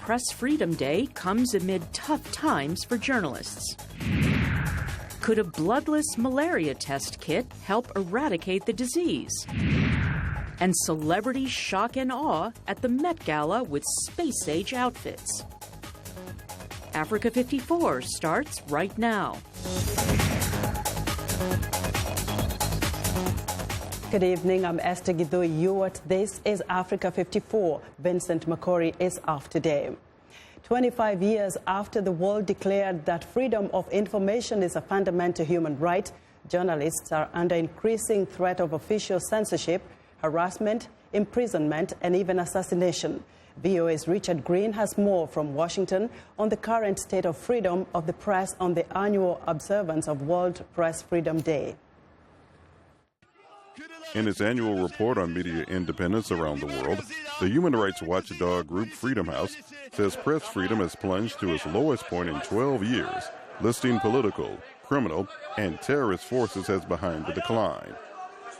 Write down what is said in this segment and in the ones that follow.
Press Freedom Day comes amid tough times for journalists. Could a bloodless malaria test kit help eradicate the disease? And celebrity shock and awe at the Met Gala with space-age outfits. Africa 54 starts right now. Good evening, I'm Esther Gidhui Ewart. This is Africa 54. Vincent Makori is off today. 25 years after the world declared that freedom of information is a fundamental human right, journalists are under increasing threat of official censorship, harassment, imprisonment, and even assassination. VOA's Richard Green has more from Washington on the current state of freedom of the press on the annual observance of World Press Freedom Day. In its annual report on media independence around the world, the human rights watchdog group Freedom House says press freedom has plunged to its lowest point in 12 years, listing political, criminal, and terrorist forces as behind the decline.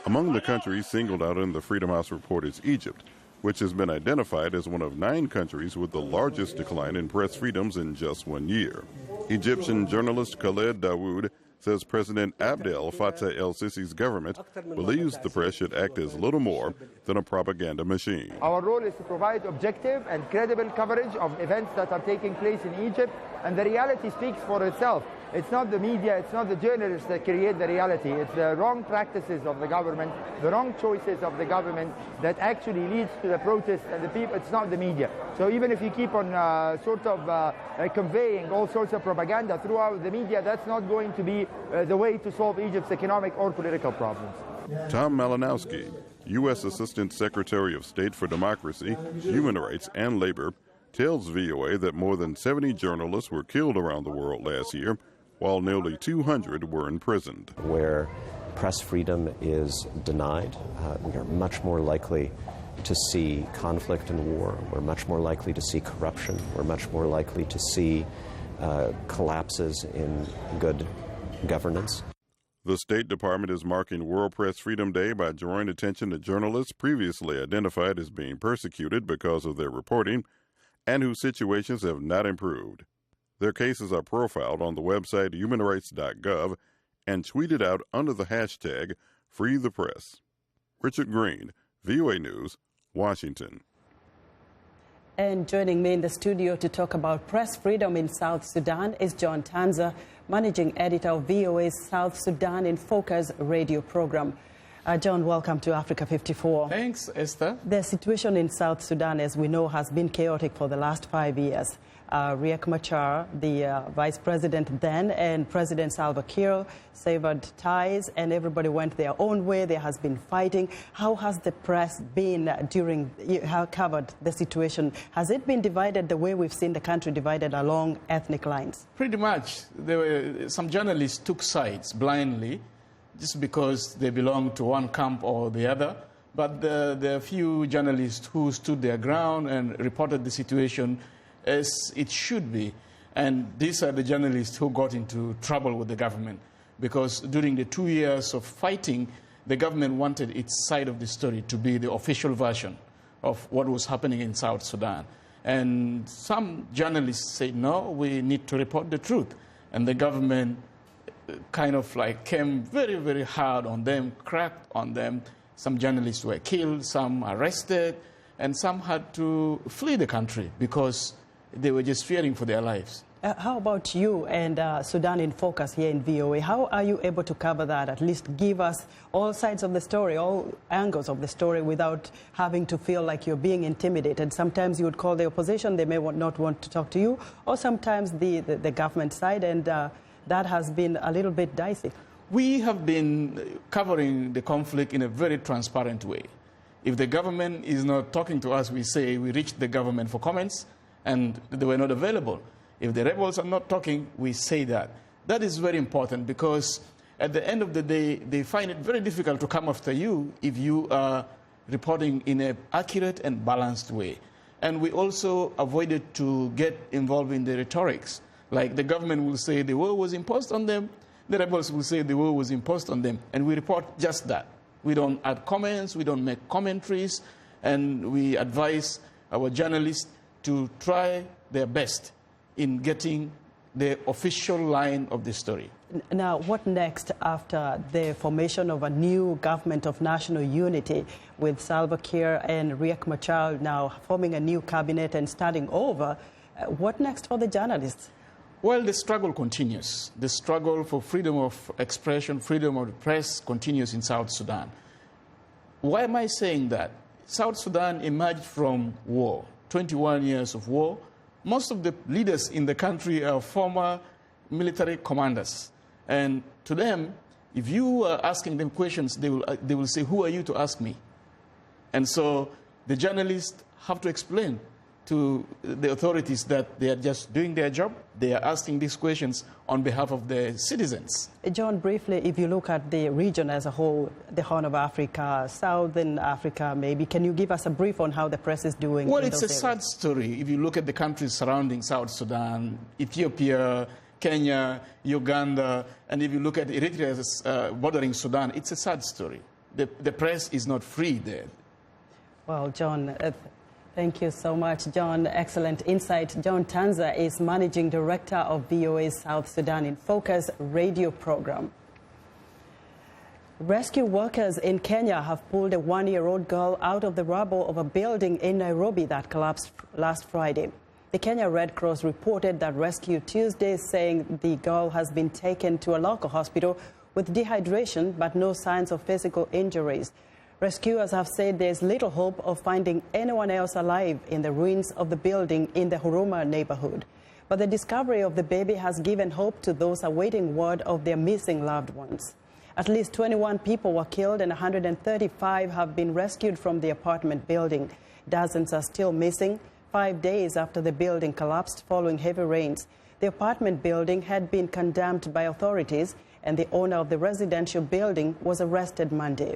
Among the countries singled out in the Freedom House report is Egypt, which has been identified as one of 9 countries with the largest decline in press freedoms in just 1 year. Egyptian journalist Khaled Dawood says President Abdel Fattah el-Sisi's government believes the press should act as little more than a propaganda machine. Our role is to provide objective and credible coverage of events that are taking place in Egypt, and the reality speaks for itself. It's not the media, it's not the journalists that create the reality. It's the wrong practices of the government, the wrong choices of the government that actually leads to the protests and the people. It's not the media. So even if you keep on conveying all sorts of propaganda throughout the media, that's not going to be the way to solve Egypt's economic or political problems. Tom Malinowski, U.S. Assistant Secretary of State for Democracy, Human Rights, and Labor, tells VOA that more than 70 journalists were killed around the world last year, while nearly 200 were imprisoned. Where press freedom is denied, we are much more likely to see conflict and war. We're much more likely to see corruption. We're much more likely to see collapses in good governance. The State Department is marking World Press Freedom Day by drawing attention to journalists previously identified as being persecuted because of their reporting and whose situations have not improved. Their cases are profiled on the website humanrights.gov and tweeted out under the hashtag #FreeThePress. Richard Green, VOA News, Washington. And joining me in the studio to talk about press freedom in South Sudan is John Tanza, Managing Editor of VOA's South Sudan in Focus radio program. John, welcome to Africa 54. Thanks, Esther. The situation in South Sudan, as we know, has been chaotic for the last 5 years. Riek Machar, the vice president then, and President Salva Kiir severed ties, and everybody went their own way. There has been fighting. How has the press been covered the situation? Has it been divided the way we've seen the country divided along ethnic lines? Pretty much. Some journalists took sides blindly, just because they belong to one camp or the other. But there are few journalists who stood their ground and reported the situation as it should be. And these are the journalists who got into trouble with the government, because during the 2 years of fighting, the government wanted its side of the story to be the official version of what was happening in South Sudan. And some journalists said, no, we need to report the truth. And the government kind of like came very, very hard on them, cracked on them. Some journalists were killed, some arrested, and some had to flee the country because they were just fearing for their lives. How about you and Sudan in Focus here in VOA? How are you able to cover that, at least give us all sides of the story, all angles of the story, without having to feel like you're being intimidated? Sometimes you would call the opposition, they may not want to talk to you, or sometimes the government side, and that has been a little bit dicey. We have been covering the conflict in a very transparent way. If the government is not talking to us, we say we reached the government for comments, and they were not available. If the rebels are not talking, we say that. That is very important, because at the end of the day, they find it very difficult to come after you if you are reporting in an accurate and balanced way. And we also avoided to get involved in the rhetorics. Like the government will say the war was imposed on them, the rebels will say the war was imposed on them, and we report just that. We don't add comments, we don't make commentaries, and we advise our journalists to try their best in getting the official line of the story. Now, what next after the formation of a new government of national unity with Salva Kiir and Riek Machar now forming a new cabinet and starting over? What next for the journalists? Well, the struggle continues. The struggle for freedom of expression, freedom of the press continues in South Sudan. Why am I saying that? South Sudan emerged from war, 21 years of war. Most of the leaders in the country are former military commanders. And to them, if you are asking them questions, they will say, who are you to ask me? And so the journalists have to explain to the authorities that they are just doing their job. They are asking these questions on behalf of the citizens. John, briefly, if you look at the region as a whole, the Horn of Africa, Southern Africa maybe, can you give us a brief on how the press is doing? Well, it's a sad story. If you look at the countries surrounding South Sudan, Ethiopia, Kenya, Uganda, and if you look at Eritrea bordering Sudan, it's a sad story. The press is not free there. Well, John, thank you so much, John. Excellent insight. John Tanza is Managing Director of VOA's South Sudan in Focus radio program. Rescue workers in Kenya have pulled a one-year-old girl out of the rubble of a building in Nairobi that collapsed last Friday. The Kenya Red Cross reported that rescue Tuesday, saying the girl has been taken to a local hospital with dehydration but no signs of physical injuries. Rescuers have said there's little hope of finding anyone else alive in the ruins of the building in the Huruma neighborhood. But the discovery of the baby has given hope to those awaiting word of their missing loved ones. At least 21 people were killed and 135 have been rescued from the apartment building. Dozens are still missing 5 days after the building collapsed following heavy rains. The apartment building had been condemned by authorities, and the owner of the residential building was arrested Monday.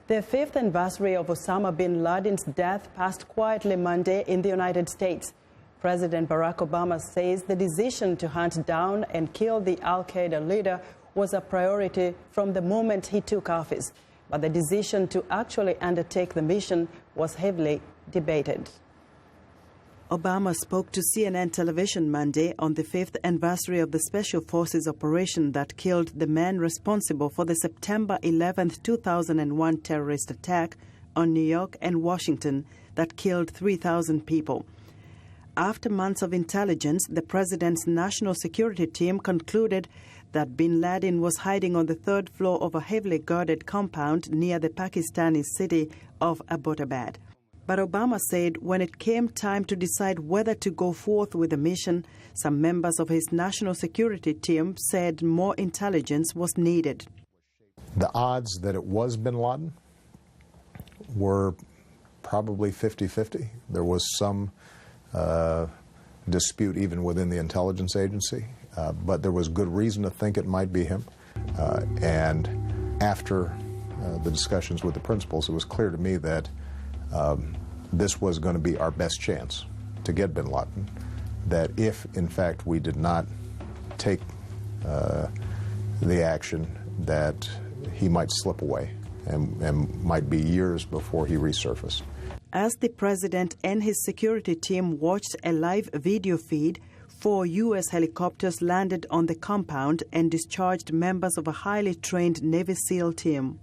The fifth anniversary of Osama bin Laden's death passed quietly Monday in the United States. President Barack Obama says the decision to hunt down and kill the al-Qaeda leader was a priority from the moment he took office. But the decision to actually undertake the mission was heavily debated. Obama spoke to CNN television Monday on the fifth anniversary of the Special Forces operation that killed the man responsible for the September 11, 2001 terrorist attack on New York and Washington that killed 3,000 people. After months of intelligence, the president's national security team concluded that bin Laden was hiding on the third floor of a heavily guarded compound near the Pakistani city of Abbottabad. But Obama said when it came time to decide whether to go forth with the mission, some members of his national security team said more intelligence was needed. The odds that it was bin Laden were probably 50-50. There was some dispute even within the intelligence agency, but there was good reason to think it might be him. And after the discussions with the principals, it was clear to me that this was going to be our best chance to get bin Laden, that if, in fact, we did not take the action, that he might slip away and might be years before he resurfaced. As the president and his security team watched a live video feed, 4 U.S. helicopters landed on the compound and discharged members of a highly trained Navy SEAL team.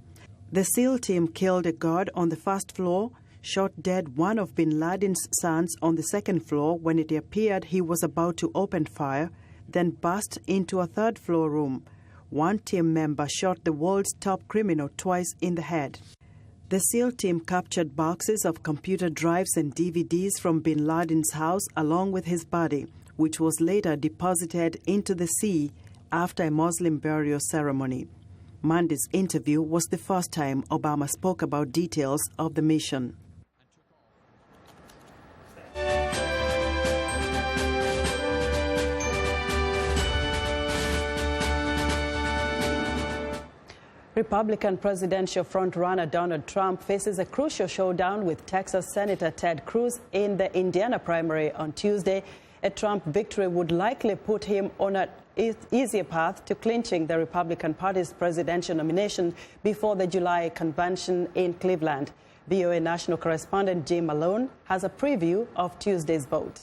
The SEAL team killed a guard on the first floor, shot dead one of bin Laden's sons on the second floor when it appeared he was about to open fire, then burst into a third-floor room. One team member shot the world's top criminal twice in the head. The SEAL team captured boxes of computer drives and DVDs from bin Laden's house along with his body, which was later deposited into the sea after a Muslim burial ceremony. Monday's interview was the first time Obama spoke about details of the mission. Republican presidential frontrunner Donald Trump faces a crucial showdown with Texas Senator Ted Cruz in the Indiana primary on Tuesday. A Trump victory would likely put him on an easier path to clinching the Republican Party's presidential nomination before the July convention in Cleveland. VOA national correspondent Jim Malone has a preview of Tuesday's vote.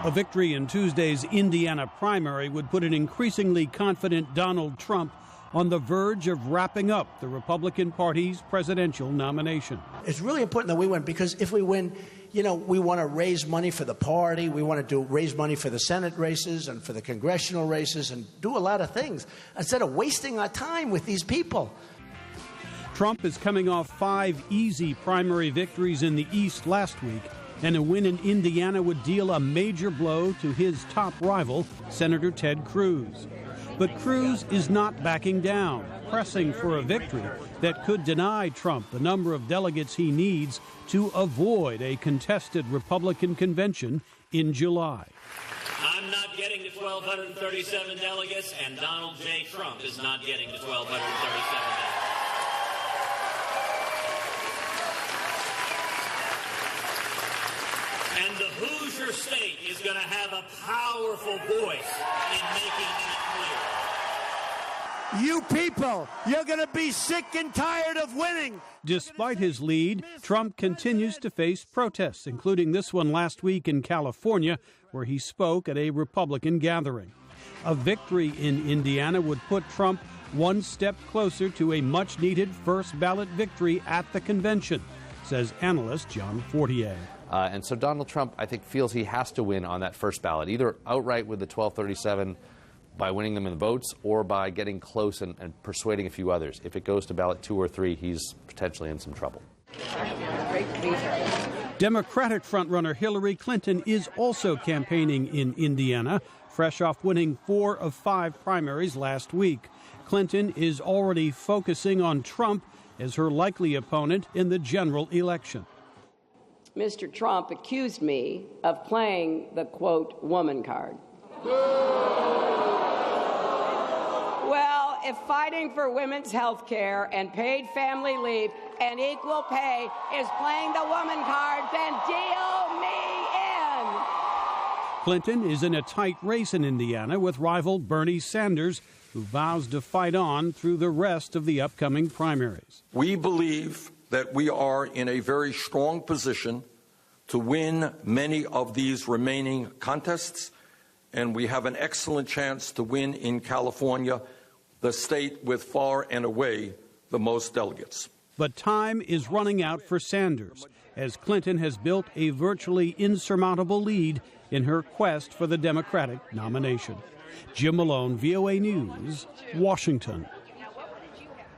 A victory in Tuesday's Indiana primary would put an increasingly confident Donald Trump on the verge of wrapping up the Republican Party's presidential nomination. It's really important that we win, because if we win, you know, we want to raise money for the party. We want to raise money for the Senate races and for the congressional races and do a lot of things instead of wasting our time with these people. Trump is coming off 5 easy primary victories in the East last week, and a win in Indiana would deal a major blow to his top rival, Senator Ted Cruz. But Cruz is not backing down, pressing for a victory that could deny Trump the number of delegates he needs to avoid a contested Republican convention in July. I'm not getting to 1,237 delegates, and Donald J. Trump is not getting to 1,237 delegates. And the Hoosier state is going to have a powerful voice in making that clear. You people, you're going to be sick and tired of winning. Despite his lead, Trump continues to face protests, including this one last week in California, where he spoke at a Republican gathering. A victory in Indiana would put Trump one step closer to a much-needed first ballot victory at the convention, says analyst John Fortier. And so Donald Trump, I think, feels he has to win on that first ballot, either outright with the 1237 by winning them in the votes or by getting close and persuading a few others. If it goes to ballot 2 or 3, he's potentially in some trouble. Democratic frontrunner Hillary Clinton is also campaigning in Indiana, fresh off winning 4 of 5 primaries last week. Clinton is already focusing on Trump as her likely opponent in the general election. Mr. Trump accused me of playing the, quote, woman card. Well, if fighting for women's health care and paid family leave and equal pay is playing the woman card, then deal me in. Clinton is in a tight race in Indiana with rival Bernie Sanders, who vows to fight on through the rest of the upcoming primaries. We believe that we are in a very strong position to win many of these remaining contests, and we have an excellent chance to win in California, the state with far and away the most delegates. But time is running out for Sanders, as Clinton has built a virtually insurmountable lead in her quest for the Democratic nomination. Jim Malone, VOA News, Washington.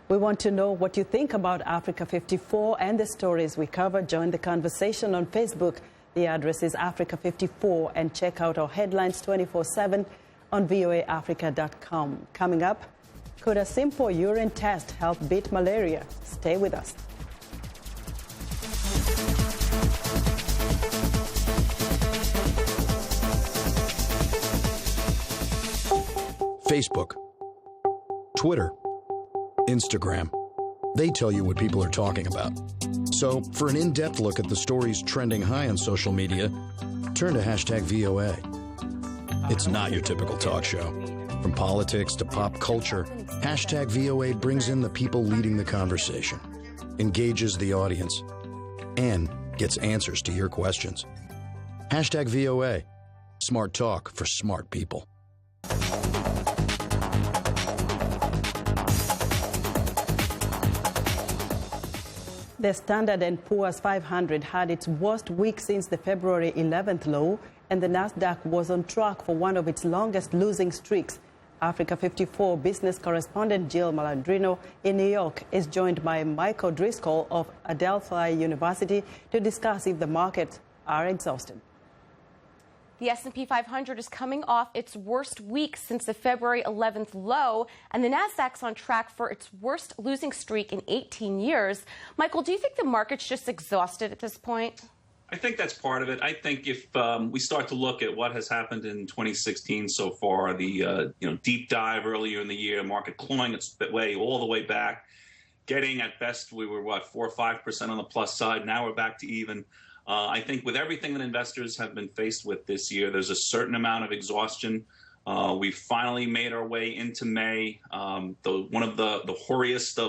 We want to know what you think about Africa 54 and the stories we cover. Join the conversation on Facebook. The address is Africa 54, and check out our headlines 24/7 on voaafrica.com. Coming up, could a simple urine test help beat malaria? Stay with us. Facebook, Twitter, Instagram. They tell you what people are talking about. So for an in-depth look at the stories trending high on social media, turn to #VOA. It's not your typical talk show. From politics to pop culture, #VOA brings in the people leading the conversation, engages the audience, and gets answers to your questions. #VOA. Smart talk for smart people. The Standard & Poor's 500 had its worst week since the February 11th low, and the Nasdaq was on track for one of its longest losing streaks. Africa 54 business correspondent Jill Malandrino in New York is joined by Michael Driscoll of Adelphi University to discuss if the markets are exhausted. The S&P 500 is coming off its worst week since the February 11th low, and the Nasdaq's on track for its worst losing streak in 18 years. Michael, do you think the market's just exhausted at this point? I think that's part of it. I think if we start to look at what has happened in 2016 so far, the deep dive earlier in the year, market clawing its way all the way back, getting at best we were 4 or 5% on the plus side. Now we're back to even. I think with everything that investors have been faced with this year, there's a certain amount of exhaustion. We've finally made our way into May, one of the hoariest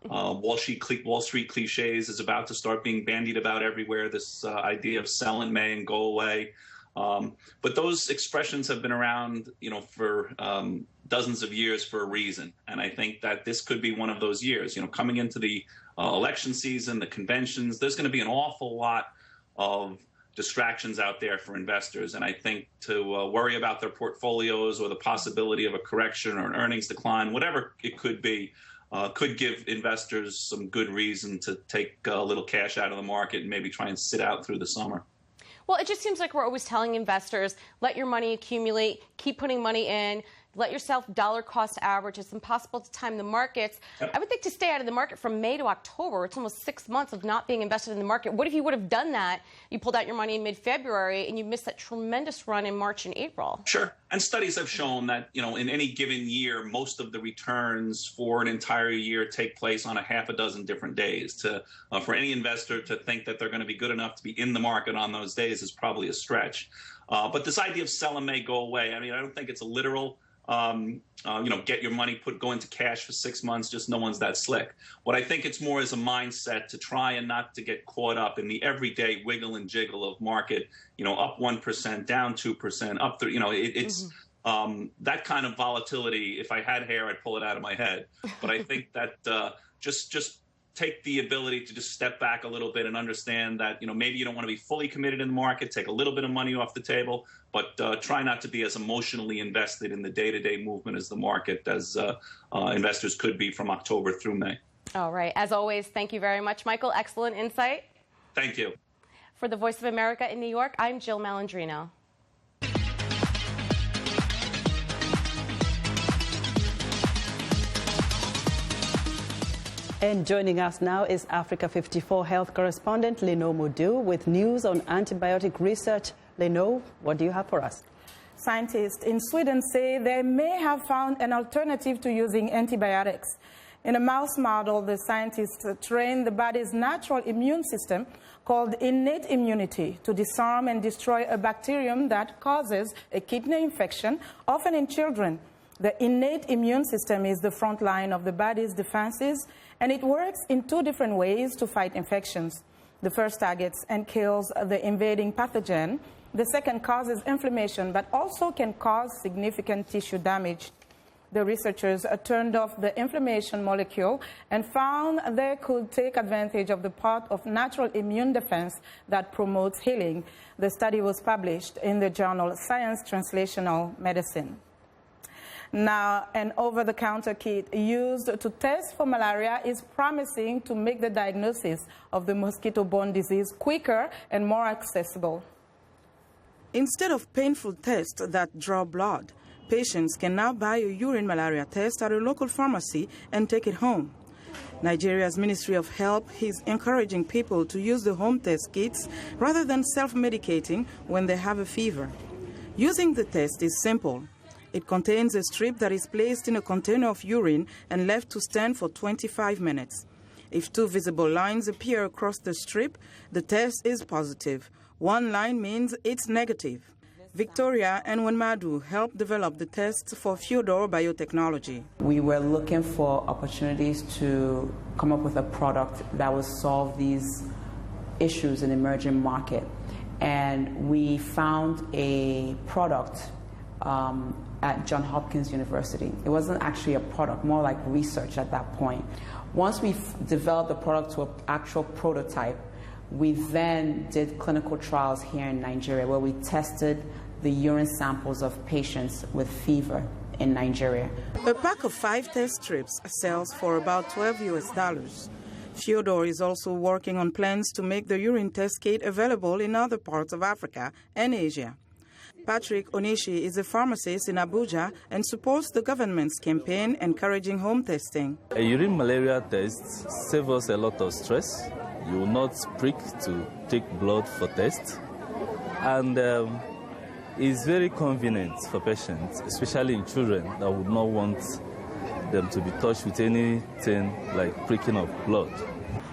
Wall Street cliches is about to start being bandied about everywhere. This idea of sell in May and go away. But those expressions have been around, for dozens of years for a reason. And I think that this could be one of those years. Coming into the election season, the conventions, there's going to be an awful lot of distractions out there for investors. And I think to worry about their portfolios or the possibility of a correction or an earnings decline, whatever it could be, could give investors some good reason to take a little cash out of the market and maybe try and sit out through the summer. Well, it just seems like we're always telling investors, let your money accumulate, keep putting money in, let yourself dollar cost average. It's impossible to time the markets. Yep. I would think to stay out of the market from May to October, it's almost 6 months of not being invested in the market. What if you would have done that? You pulled out your money in mid-February and you missed that tremendous run in March and April. Sure. And studies have shown that, in any given year, most of the returns for an entire year take place on a half a dozen different days. For any investor to think that they're going to be good enough to be in the market on those days is probably a stretch. But this idea of sell in May, go away, I don't think it's a literal get your money, go into cash for 6 months, just no one's that slick. What I think it's more is a mindset to try and not to get caught up in the everyday wiggle and jiggle of market, up 1%, down 2%, up 3%, it's that kind of volatility. If I had hair, I'd pull it out of my head. But I think that just take the ability to just step back a little bit and understand that, maybe you don't want to be fully committed in the market, take a little bit of money off the table, but try not to be as emotionally invested in the day-to-day movement as the market as investors could be from October through May. All right. As always, thank you very much, Michael. Excellent insight. Thank you. For the Voice of America in New York, I'm Jill Malandrino. And joining us now is Africa 54 health correspondent Leno Modu with news on antibiotic research. Leno, what do you have for us? Scientists in Sweden say they may have found an alternative to using antibiotics. In a mouse model, the scientists trained the body's natural immune system called innate immunity to disarm and destroy a bacterium that causes a kidney infection, often in children. The innate immune system is the front line of the body's defenses, and it works in two different ways to fight infections. The first targets and kills the invading pathogen. The second causes inflammation, but also can cause significant tissue damage. The researchers turned off the inflammation molecule and found they could take advantage of the part of natural immune defense that promotes healing. The study was published in the journal Science Translational Medicine. Now, an over-the-counter kit used to test for malaria is promising to make the diagnosis of the mosquito-borne disease quicker and more accessible. Instead of painful tests that draw blood, patients can now buy a urine malaria test at a local pharmacy and take it home. Nigeria's Ministry of Health is encouraging people to use the home test kits rather than self-medicating when they have a fever. Using the test is simple. It contains a strip that is placed in a container of urine and left to stand for 25 minutes. If two visible lines appear across the strip, the test is positive. One line means it's negative. Victoria and Wenmadu helped develop the tests for Fyodor Biotechnology. We were looking for opportunities to come up with a product that would solve these issues in the emerging market. And we found a product at Johns Hopkins University. It wasn't actually a product, more like research at that point. Once we developed the product to an actual prototype, we then did clinical trials here in Nigeria where we tested the urine samples of patients with fever in Nigeria. A pack of 5 test strips sells for about $12. Fyodor is also working on plans to make the urine test kit available in other parts of Africa and Asia. Patrick Onishi is a pharmacist in Abuja and supports the government's campaign encouraging home testing. A urine malaria test saves us a lot of stress. You will not prick to take blood for test. And it's very convenient for patients, especially in children that would not want them to be touched with anything like pricking of blood.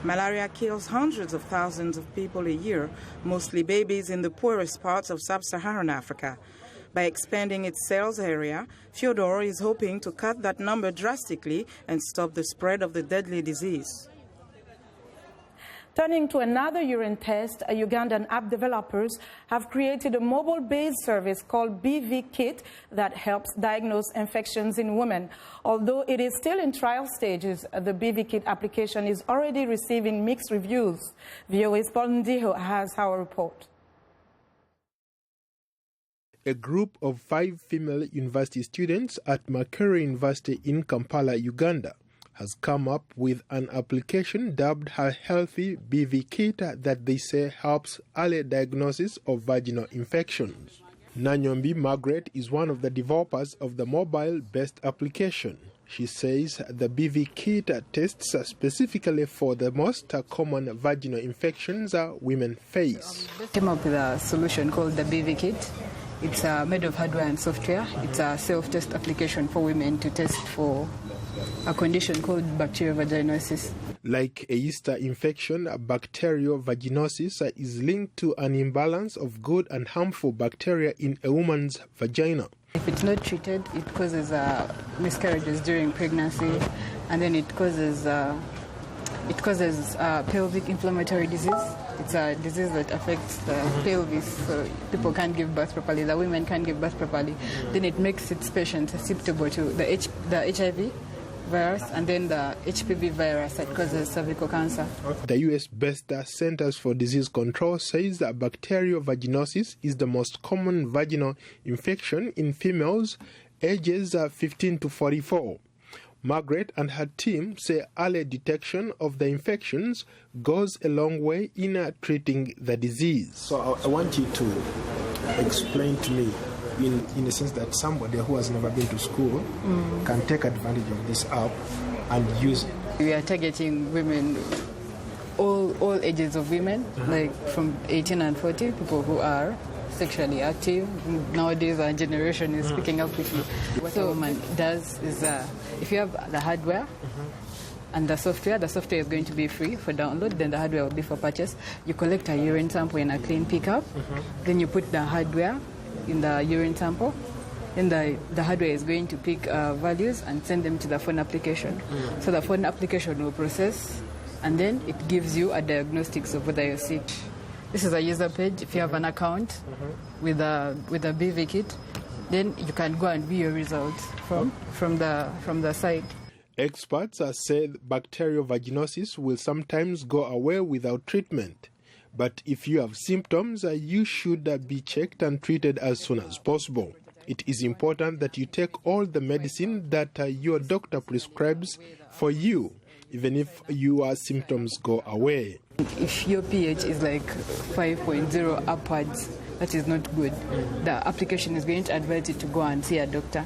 Malaria kills hundreds of thousands of people a year, mostly babies in the poorest parts of sub-Saharan Africa. By expanding its sales area, Fyodor is hoping to cut that number drastically and stop the spread of the deadly disease. Turning to another urine test, Ugandan app developers have created a mobile-based service called BV Kit that helps diagnose infections in women. Although it is still in trial stages, the BV Kit application is already receiving mixed reviews. VOA's Paul Ndiho has our report. A group of 5 female university students at Makori University in Kampala, Uganda, has come up with an application dubbed Her Healthy BV Kit that they say helps early diagnosis of vaginal infections. Nanyombi Margaret is one of the developers of the mobile-based application. She says the BV Kit tests specifically for the most common vaginal infections women face. Came up with a solution called the BV Kit. It's made of hardware and software. It's a self-test application for women to test for a condition called bacterial vaginosis. Like a yeast infection, bacterial vaginosis is linked to an imbalance of good and harmful bacteria in a woman's vagina. If it's not treated, it causes miscarriages during pregnancy, and then it causes pelvic inflammatory disease. It's a disease that affects the pelvis, so people can't give birth properly, the women can't give birth properly. Then it makes its patients susceptible to the HIV virus and then the HPV virus that causes cervical cancer. The US-based Centers for Disease Control says that bacterial vaginosis is the most common vaginal infection in females ages 15 to 44. Margaret and her team say early detection of the infections goes a long way in treating the disease. So I want you to explain to me in a sense that somebody who has never been to school can take advantage of this app and use it. We are targeting women, all ages of women, like from 18 and 40, people who are sexually active. Nowadays our generation is picking up quickly. What a woman does is if you have the hardware and the software is going to be free for download, then the hardware will be for purchase. You collect a urine sample in a clean pickup, then you put the hardware in the urine sample, then the hardware is going to pick values and send them to the phone application. So the phone application will process, and then it gives you a diagnostics of whether you're sick. This is a user page. If you have an account with a BV Kit, then you can go and view your results from the site. Experts say bacterial vaginosis will sometimes go away without treatment. But if you have symptoms, you should be checked and treated as soon as possible. It is important that you take all the medicine that your doctor prescribes for you, even if your symptoms go away. If your pH is like 5.0 upwards, that is not good. The application is going to advise you to go and see a doctor.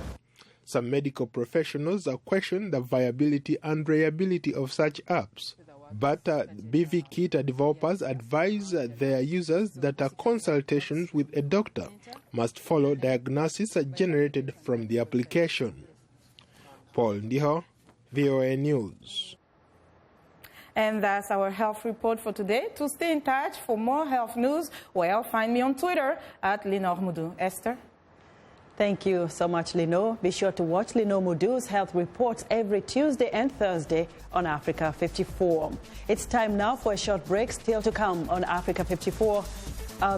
Some medical professionals question the viability and reliability of such apps. But BV Kit developers advise their users that consultations with a doctor must follow diagnosis generated from the application. Paul Ndiho, VOA News. And that's our health report for today. To stay in touch for more health news, well, find me on Twitter at Lenore Moudou. Esther? Thank you so much, Lino. Be sure to watch Lino Moudou's health reports every Tuesday and Thursday on Africa 54. It's time now for a short break. Still to come on Africa 54,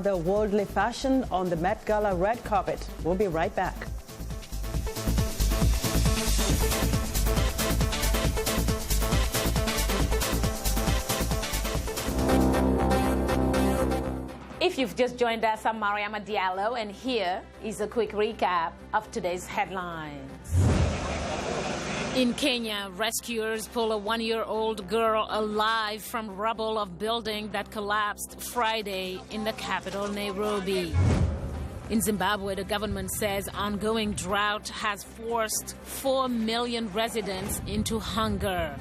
the worldly fashion on the Met Gala red carpet. We'll be right back. If you've just joined us, I'm Mariama Diallo, and here is a quick recap of today's headlines. In Kenya, rescuers pull a 1-year-old girl alive from rubble of building that collapsed Friday in the capital, Nairobi. In Zimbabwe, the government says ongoing drought has forced 4 million residents into hunger.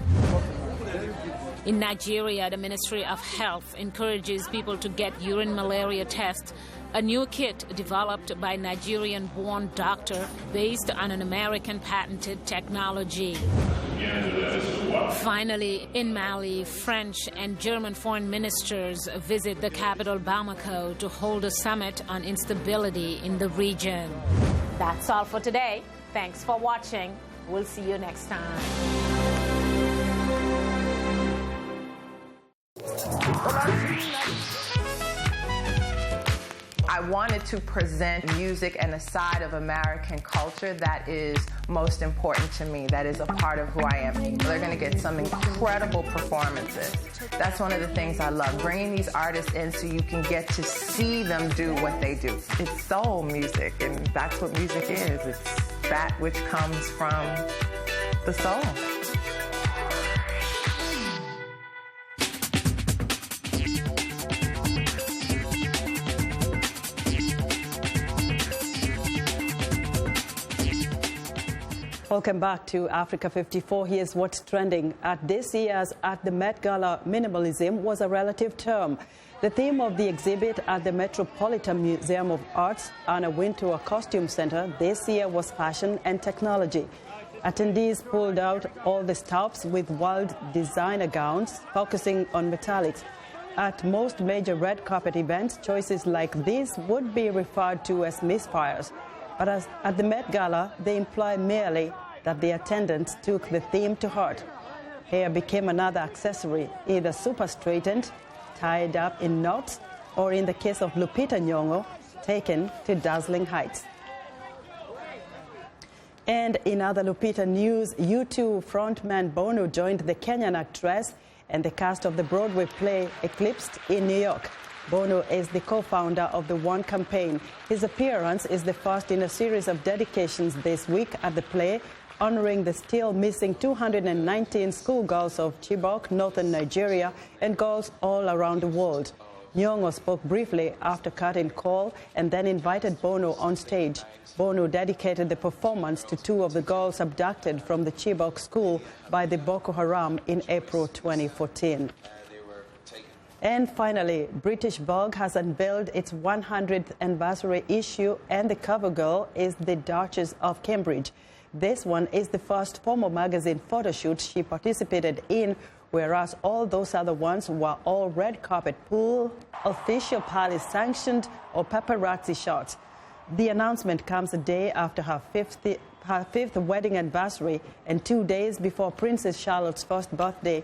In Nigeria, the Ministry of Health encourages people to get urine malaria tests, a new kit developed by a Nigerian-born doctor based on an American patented technology. Finally, in Mali, French and German foreign ministers visit the capital Bamako to hold a summit on instability in the region. That's all for today. Thanks for watching. We'll see you next time. I wanted to present music and a side of American culture that is most important to me, that is a part of who I am. They're going to get some incredible performances. That's one of the things I love, bringing these artists in so you can get to see them do what they do. It's soul music, and that's what music is. It's that which comes from the soul. Welcome back to Africa 54. Here's what's trending. At this year's At the Met Gala, minimalism was a relative term. The theme of the exhibit at the Metropolitan Museum of Art's Anna Wintour Costume Center this year was fashion and technology. Attendees pulled out all the stops with wild designer gowns, focusing on metallics. At most major red carpet events, choices like these would be referred to as misfires. But at the Met Gala, they imply merely that the attendants took the theme to heart. Hair became another accessory, either super straightened, tied up in knots, or in the case of Lupita Nyong'o, taken to dazzling heights. And in other Lupita news, U2 frontman Bono joined the Kenyan actress and the cast of the Broadway play Eclipsed in New York. Bono is the co-founder of the One campaign. His appearance is the first in a series of dedications this week at the play, honoring the still missing 219 schoolgirls of Chibok, northern Nigeria, and girls all around the world. Nyong'o spoke briefly after curtain call and then invited Bono on stage. Bono dedicated the performance to two of the girls abducted from the Chibok school by the Boko Haram in April 2014. And finally, British Vogue has unveiled its 100th anniversary issue, and the cover girl is the Duchess of Cambridge. This one is the first formal magazine photo shoot she participated in, whereas all those other ones were all red carpet pull, official palace sanctioned, or paparazzi shots. The announcement comes a day after her fifth wedding anniversary and 2 days before Princess Charlotte's first birthday.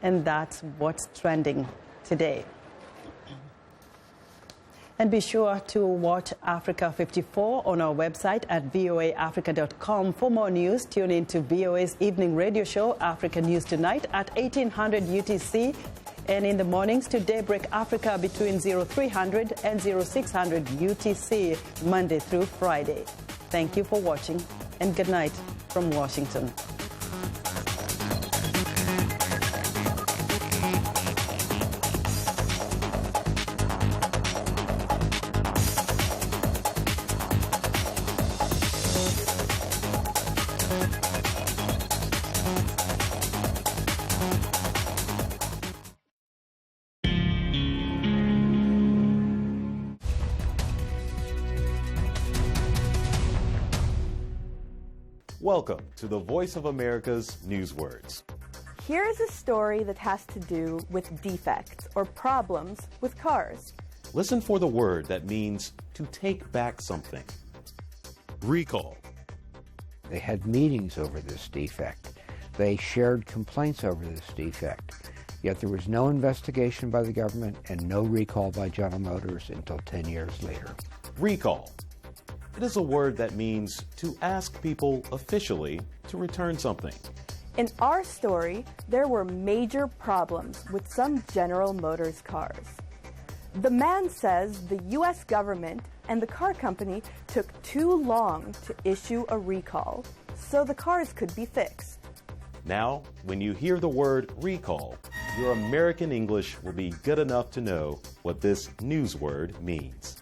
And that's what's trending today. And be sure to watch Africa 54 on our website at voaafrica.com. For more news, tune in to VOA's evening radio show, Africa News Tonight, at 1800 UTC, and in the mornings to Daybreak Africa between 0300 and 0600 UTC, Monday through Friday. Thank you for watching, and good night from Washington. Welcome to the Voice of America's Newswords. Here is a story that has to do with defects or problems with cars. Listen for the word that means to take back something. Recall. They had meetings over this defect. They shared complaints over this defect. Yet there was no investigation by the government and no recall by General Motors until 10 years later. Recall. It is a word that means to ask people officially to return something. In our story, there were major problems with some General Motors cars. The man says the U.S. government and the car company took too long to issue a recall, so the cars could be fixed. Now, when you hear the word recall, your American English will be good enough to know what this news word means.